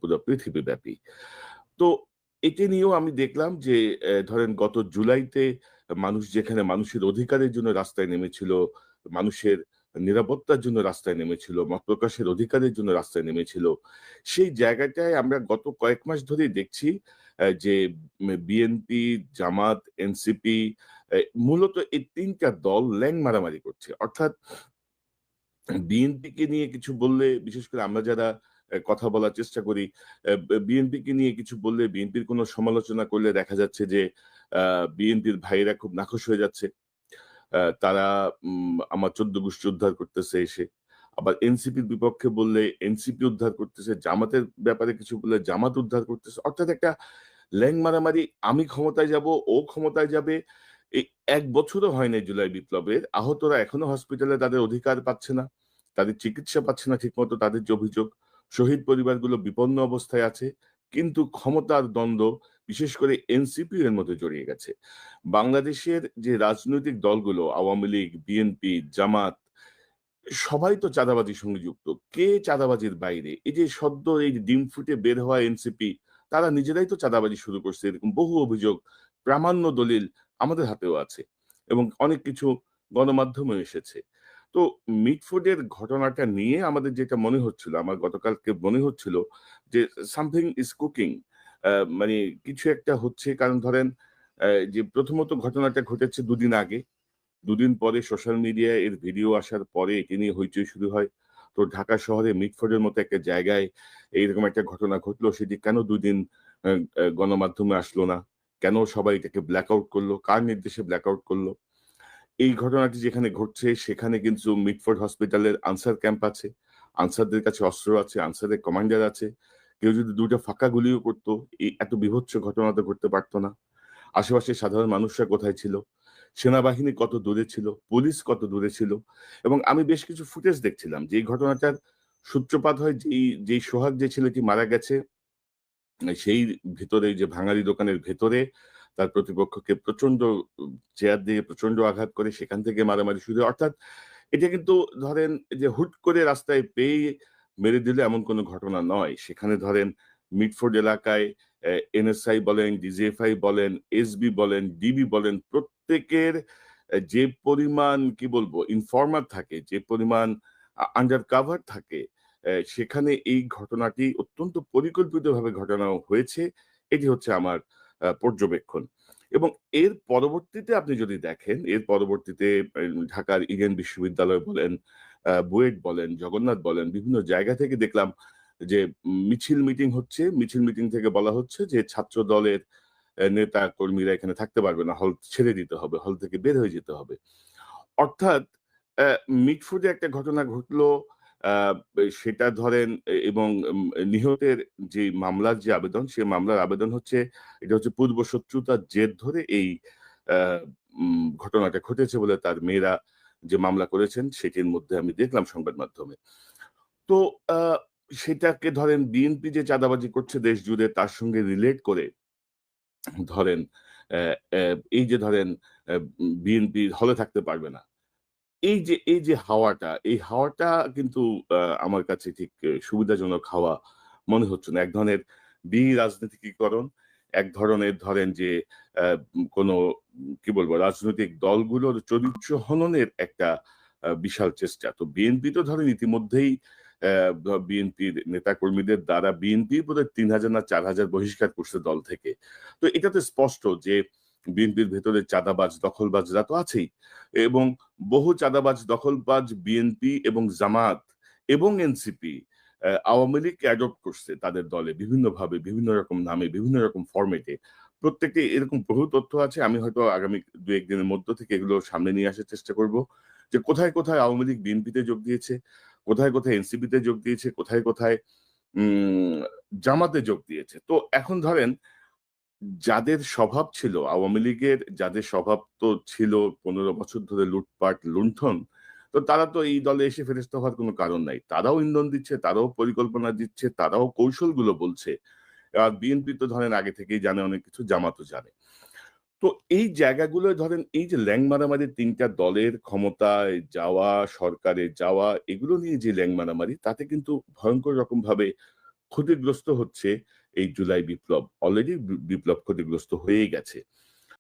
পুরো পৃথিবীব্যাপী। তো এটি নিয়েও আমি দেখলাম যে ধরেন গত জুলাইতে মানুষ যেখানে মানুষের অধিকারের জন্য রাস্তায় নেমেছিল, মানুষের নিরাপত্তার জন্য রাস্তায় নেমেছিল, মত প্রকাশের অধিকারের জন্য রাস্তায় নেমেছিল। সেই জায়গাটায় আমরা গত কয়েক মাস ধরেই দেখছি যে বিএনপি, জামাত, এনসিপি মূলত এই ৩ টা দল ল্যাং মারামারি করছে। অর্থাৎ বিএনপিকে নিয়ে কিছু বললে, বিশেষ করে আমরা যারা কথা বলার চেষ্টা করি, বিএনপিকে নিয়ে কিছু বললে, বিএনপির কোনো সমালোচনা করলে দেখা যাচ্ছে যে বিএনপির ভাইয়েরা খুব নাখোশ হয়ে যাচ্ছে। তারা আমার ১৪ গোষ্ঠী উদ্ধার করতেছে এসে। আবার এনসিপির বিপক্ষে বললে এনসিপি উদ্ধার করতেছে, জামাতের ব্যাপারে কিছু বললে জামাত উদ্ধার করতেছে। অর্থাৎ একটা ল্যাং মারামারি, আমি ক্ষমতায় যাব, ও ক্ষমতায় যাবে। এই ১ বছরও হয় নাই জুলাই বিপ্লবের। আহতরা এখনো হসপিটালে তাদের অধিকার পাচ্ছে না। তাদের চিকিৎসা পাচ্ছে না ঠিকমতো, তাদের যে অভিযোগ। শহীদ পরিবারগুলো বিপন্ন অবস্থায় আছে। কিন্তু ক্ষমতার দ্বন্দ্ব, বিশেষ করে এনসিপি এর মধ্যে জড়িয়ে গেছে। বাংলাদেশের যে রাজনৈতিক দলগুলো আওয়ামী লীগ, বিএনপি, জামাত সবাই তো চাঁদাবাজির সঙ্গে যুক্ত। কে চাঁদাবাজির বাইরে? এই যে সদ্য এই ডিম ফুটে বের হওয়া এনসিপি, তারা নিজেরাই তো চাঁদাবাজি শুরু করছে। এরকম বহু অভিযোগ, প্রামাণ্য দলিল আমাদের হাতেও আছে। এবং অনেক কিছু গণমাধ্যমেও এসেছে। তো মিটফোর্ডের ঘটনাটা নিয়ে আমাদের যেটা মনে হচ্ছিল, আমার গতকালকে মনে হচ্ছিল যে সামথিং ইস কুকিং। মানে কিছু একটা হচ্ছে, কারণ ধরেন যে প্রথমত ঘটনাটা ঘটেছে দুদিন আগে। দুদিন পরে সোশ্যাল মিডিয়ায় এর ভিডিও আসার পরে এটি নিয়ে হইচই শুরু হয়। তো ঢাকা শহরে মিটফোর্ডের মতো একটা জায়গায় এইরকম একটা ঘটনা ঘটলো, সেটি কেন ২ দিন আ আ গণমাধ্যমে আসলো না? কেন সবাই এটাকে ব্ল্যাক আউট করলো? কার নির্দেশে ব্ল্যাক আউট করলো? এই ঘটনাটি যেখানে ঘটছে সেখানে কিন্তু মিটফোর্ড হসপিটালের আনসার ক্যাম্প আছে। আনসারদের কাছে অস্ত্র আছে, আনসারের কমান্ডার আছে। কেউ যদি ২ টা ফাঁকা গুলিও করত, এই এত বীভৎস ঘটনা তো ঘটতে পারত না। আশেপাশের সাধারণ মানুষরা কোথায় ছিল? সেনাবাহিনী কত দূরে ছিল? পুলিশ কত দূরে ছিল? এবং আমি বেশ কিছু ফুটেজ দেখছিলাম যে এই ঘটনাটার সূত্রপাত হয় যেই সোহাগ যে ছেলেটি মারা গেছে, সেই ভেতরে যে ভাঙারি দোকানের ভেতরে তার প্রতিপক্ষকে প্রচন্ড চেয়ার দিয়ে প্রচন্ড আঘাত করে, সেখান থেকে মারামারি শুরু হয়। অর্থাৎ এটা কিন্তু ধরেন যে হুট করে রাস্তায় পেয়ে মেরে দিল এমন কোনো ঘটনা নয়। সেখানে ধরেন মিটফোর্ড এলাকায় এনএসআই বলেন, ডিজিএফআই বলেন, এসবি বলেন, ডিবি বলেন, প্রত্যেকের যে পরিমাণ কি বলবো ইনফর্মার থাকে, যে পরিমাণ আন্ডার কভার থাকে, সেখানে এই ঘটনাটি অত্যন্ত পরিকল্পিতভাবে ঘটানো হয়েছে। এটি হচ্ছে আমার পর্যবেক্ষণ। এবং এর পরবর্তীতে আপনি যদি দেখেন, এর পরবর্তীতে ঢাকার ইডেন বিশ্ববিদ্যালয় বলেন, বুয়েট বলেন, জগন্নাথ বলেন, বিভিন্ন জায়গা থেকে দেখলাম যে মিছিল মিটিং হচ্ছে। মিছিল মিটিং থেকে বলা হচ্ছে যে ছাত্র দলের নেতা কর্মীরা এখানে থাকতে পারবে না। হল ছেড়ে দিতে হবে। হল থেকে বের হয়ে যেতে হবে। অর্থাৎ অ্যা মিটফোর্ডে একটা ঘটনা ঘটলো, আ সেটা ধরেন এবং নিহতের যে মামলার যে আবেদন, সে মামলার আবেদন হচ্ছে, এটা হচ্ছে পূর্ব শত্রুতার জের ধরে এই আ ঘটনাটা ঘটেছে বলে তার মেয়েরা যে মামলা করেছেন, সেটির মধ্যে আমি দেখলাম সংবাদ মাধ্যমে। তো আ সেটাকে ধরেন বিএনপি যে চাঁদাবাজি করছে দেশ জুড়ে, তার সঙ্গে রিলেট করে ধরেন অ্যা অ্যা এই যে ধরেন বিএনপি হলে থাকতে পারবে না। এই যে হাওয়াটা, এই হাওয়াটা কিন্তু আমার কাছে ঠিক সুবিধাজনক হাওয়া মনে হচ্ছে না। এক ধরনের রাজনীতিকীকরণ, এক ধরনের ধরেন যে কোনো কি বলবো রাজনৈতিক দলগুলোর চরিত্র হননের একটা বিশাল চেষ্টা। তো বিএনপি তো ধরেন ইতিমধ্যেই বিএনপির নেতাকর্মীদের দ্বারা বিএনপি বোধহয় ৩,০০০ না ৪,০০০ বহিষ্কার করছে দল থেকে। তো এটা তো স্পষ্ট যে বিএনপির ভেতরে চাঁদাবাজ, দখলবাজরা তো আছেই। এবং বহু চাঁদাবাজ, দখলবাজ বিএনপি এবং জামাত এবং এনসিপি আওয়ামী লীগকে অ্যাডপ্ট করছে তাদের দলে বিভিন্নভাবে, বিভিন্ন রকম নামে, বিভিন্ন রকম ফরমেটে। প্রত্যেকটি এরকম বহু তথ্য আছে। আমি হয়তো আগামী ২-১ দিনের মধ্য থেকে এগুলো সামনে নিয়ে আসার চেষ্টা করব। যে কোথায়, কোথায় আওয়ামী লীগ বিএনপিতে যোগ দিয়েছে, কোথায়, কোথায় এনসিপিতে যোগ দিয়েছে, কোথায়, কোথায় উম জামাতে যোগ দিয়েছে। তো এখন ধরেন যাদের স্বভাব ছিল আওয়ামী লীগের, যাদের স্বভাব তো ছিল ১৫ বছর ধরে লুটপাট, লুণ্ঠন, তো তারা তো এই দলে এসে ফেরেশতা হওয়ার কোনো কারণ নাই। তারাও ইন্ধন দিচ্ছে, তারাও পরিকল্পনা দিচ্ছে, তারাও কৌশলগুলো বলছে। আর বিএনপি তো ধরেন আগে থেকেই জানে অনেক কিছু, জামাতও জানে। তো এই জায়গাগুলোয় ধরেন এই যে ল্যাং মারামারি ৩ টা দলের ক্ষমতায় যাওয়া, সরকারে যাওয়া, এগুলো নিয়ে যে ল্যাং মারামারি, তাতে কিন্তু ভয়ংকর রকমভাবে ক্ষতিগ্রস্ত হচ্ছে এই জুলাই বিপ্লব। অলরেডি বিপ্লব ক্ষতিগ্রস্ত হয়েই গেছে।